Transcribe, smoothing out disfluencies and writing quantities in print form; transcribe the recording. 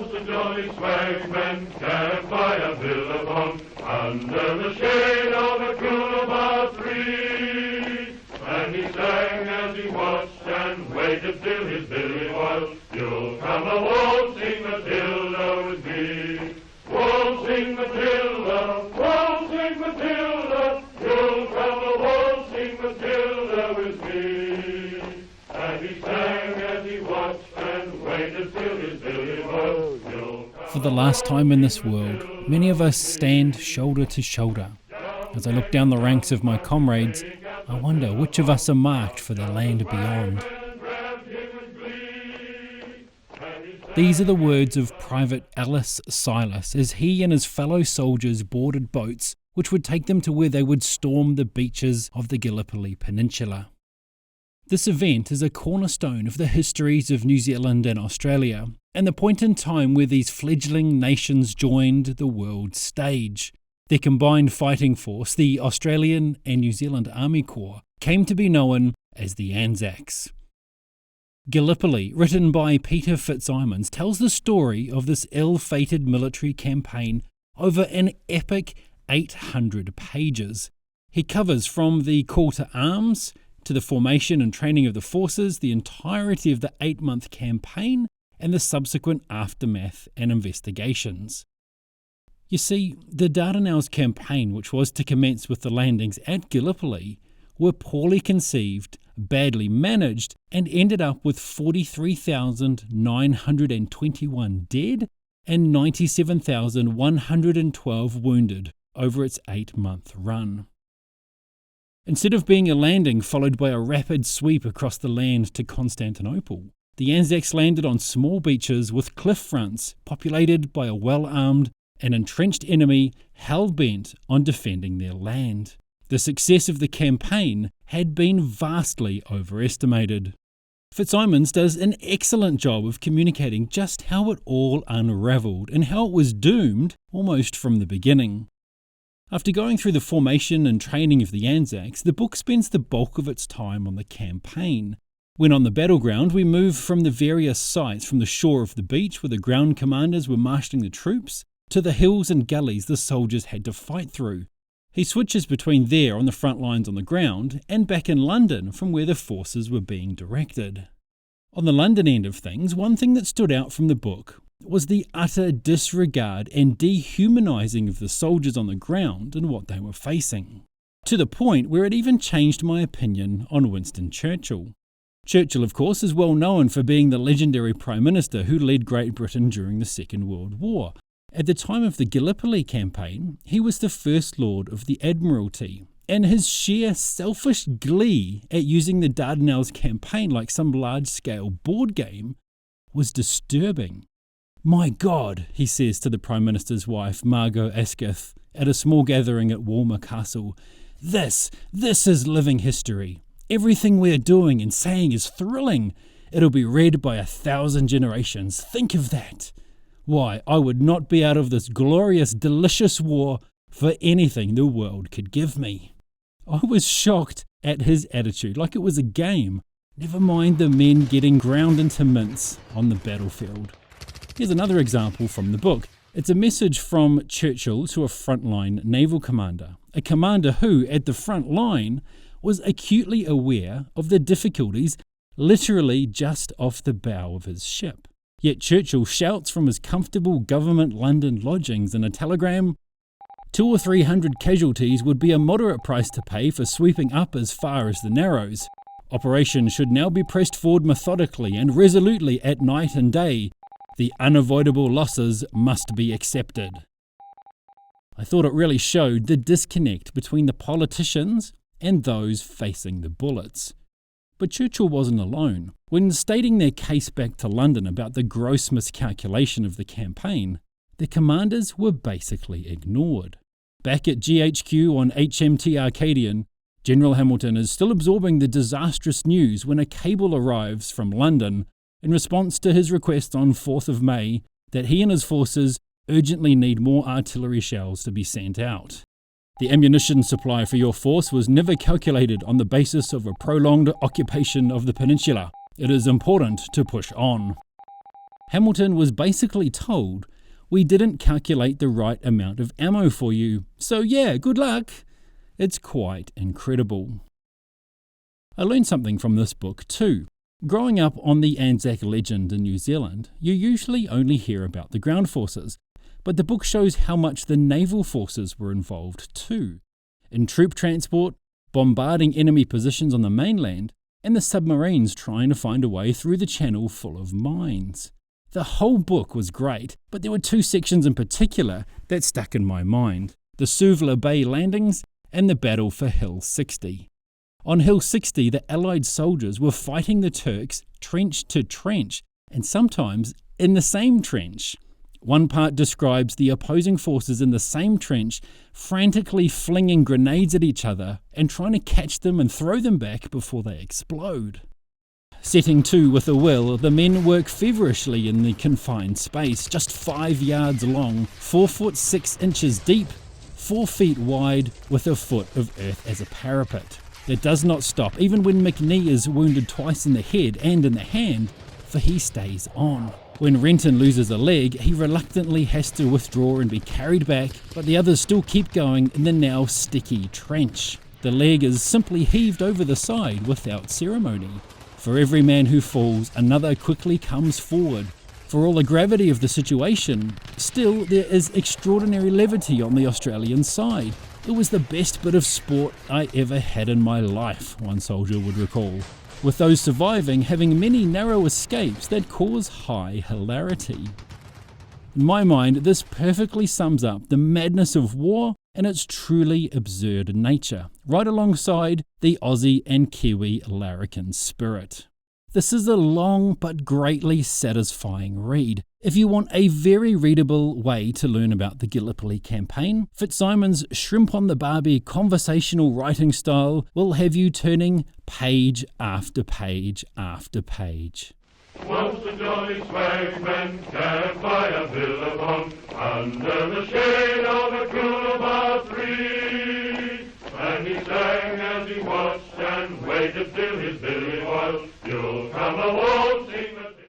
was the jolly swagsman camped by a billabong under the shade of a coolabah tree. And he sang as he watched and waited till his billy was, "You'll come a waltzing Matilda with me. Waltzing Matilda, waltzing Matilda, you'll come a waltzing Matilda with me." And he sang as he watched and waited till his billy was, "You'll come." For the last time in this world, many of us stand shoulder to shoulder. As I look down the ranks of my comrades, I wonder which of us are marked for the land beyond. These are the words of Private Ellis Silas as he and his fellow soldiers boarded boats which would take them to where they would storm the beaches of the Gallipoli Peninsula. This event is a cornerstone of the histories of New Zealand and Australia, and the point in time where these fledgling nations joined the world stage. Their combined fighting force, the Australian and New Zealand Army Corps, came to be known as the Anzacs. Gallipoli, written by Peter FitzSimons, tells the story of this ill-fated military campaign over an epic 800 pages. He covers from the call to arms to the formation and training of the forces, the entirety of the 8-month campaign, and the subsequent aftermath and investigations. You see, the Dardanelles campaign, which was to commence with the landings at Gallipoli, were poorly conceived, badly managed, and ended up with 43,921 dead and 97,112 wounded over its 8-month run. Instead of being a landing followed by a rapid sweep across the land to Constantinople, the Anzacs landed on small beaches with cliff fronts populated by a well-armed and entrenched enemy hell-bent on defending their land. The success of the campaign had been vastly overestimated. FitzSimons does an excellent job of communicating just how it all unravelled and how it was doomed almost from the beginning. After going through the formation and training of the Anzacs, the book spends the bulk of its time on the campaign. When on the battleground, we move from the various sites, from the shore of the beach where the ground commanders were marshalling the troops, to the hills and gullies the soldiers had to fight through. He switches between there on the front lines on the ground and back in London from where the forces were being directed. On the London end of things, one thing that stood out from the book was the utter disregard and dehumanising of the soldiers on the ground and what they were facing, to the point where it even changed my opinion on Winston Churchill. Churchill, of course, is well known for being the legendary Prime Minister who led Great Britain during the Second World War. At the time of the Gallipoli campaign, he was the First Lord of the Admiralty, and his sheer selfish glee at using the Dardanelles campaign like some large-scale board game was disturbing. "My God," he says to the Prime Minister's wife, Margot Asquith, at a small gathering at Walmer Castle, This is living history. Everything we're doing and saying is thrilling. It'll be read by 1,000 generations. Think of that. Why, I would not be out of this glorious, delicious war for anything the world could give me." I was shocked at his attitude, like it was a game. Never mind the men getting ground into mince on the battlefield. Here's another example from the book. It's a message from Churchill to a frontline naval commander, a commander who, at the front line, was acutely aware of the difficulties literally just off the bow of his ship. Yet Churchill shouts from his comfortable government London lodgings in a telegram, 200 or 300 casualties would be a moderate price to pay for sweeping up as far as the Narrows. Operation should now be pressed forward methodically and resolutely at night and day. The unavoidable losses must be accepted. I thought it really showed the disconnect between the politicians and those facing the bullets. But Churchill wasn't alone. When stating their case back to London about the gross miscalculation of the campaign, the commanders were basically ignored. Back at GHQ on HMT Arcadian, General Hamilton is still absorbing the disastrous news when a cable arrives from London in response to his request on 4th of May that he and his forces urgently need more artillery shells to be sent out. The ammunition supply for your force was never calculated on the basis of a prolonged occupation of the peninsula. It is important to push on. Hamilton was basically told, "We didn't calculate the right amount of ammo for you, so yeah, good luck." It's quite incredible. I learned something from this book too. Growing up on the Anzac legend in New Zealand, you usually only hear about the ground forces, but the book shows how much the naval forces were involved too, in troop transport, bombarding enemy positions on the mainland, and the submarines trying to find a way through the channel full of mines. The whole book was great, but there were two sections in particular that stuck in my mind: the Suvla Bay landings and the battle for Hill 60. On Hill 60, the Allied soldiers were fighting the Turks trench to trench, and sometimes in the same trench. One part describes the opposing forces in the same trench frantically flinging grenades at each other and trying to catch them and throw them back before they explode. Setting to with a will, the men work feverishly in the confined space, just 5 yards long, 4 foot 6 inches deep, 4 feet wide, with a foot of earth as a parapet. It does not stop, even when McNee is wounded twice in the head and in the hand, for he stays on. When Renton loses a leg, he reluctantly has to withdraw and be carried back, but the others still keep going in the now sticky trench. The leg is simply heaved over the side without ceremony. For every man who falls, another quickly comes forward. For all the gravity of the situation, still there is extraordinary levity on the Australian side. "It was the best bit of sport I ever had in my life," one soldier would recall, with those surviving having many narrow escapes that cause high hilarity. In my mind, this perfectly sums up the madness of war and its truly absurd nature, right alongside the Aussie and Kiwi larrikin spirit. This is a long but greatly satisfying read. If you want a very readable way to learn about the Gallipoli campaign, FitzSimons' Shrimp on the Barbie conversational writing style will have you turning page after page after page. Once the jolly swagman camped by a billabong under the shade of a coolabah tree, and he sang as he watched and waited till his billy was, "You'll come along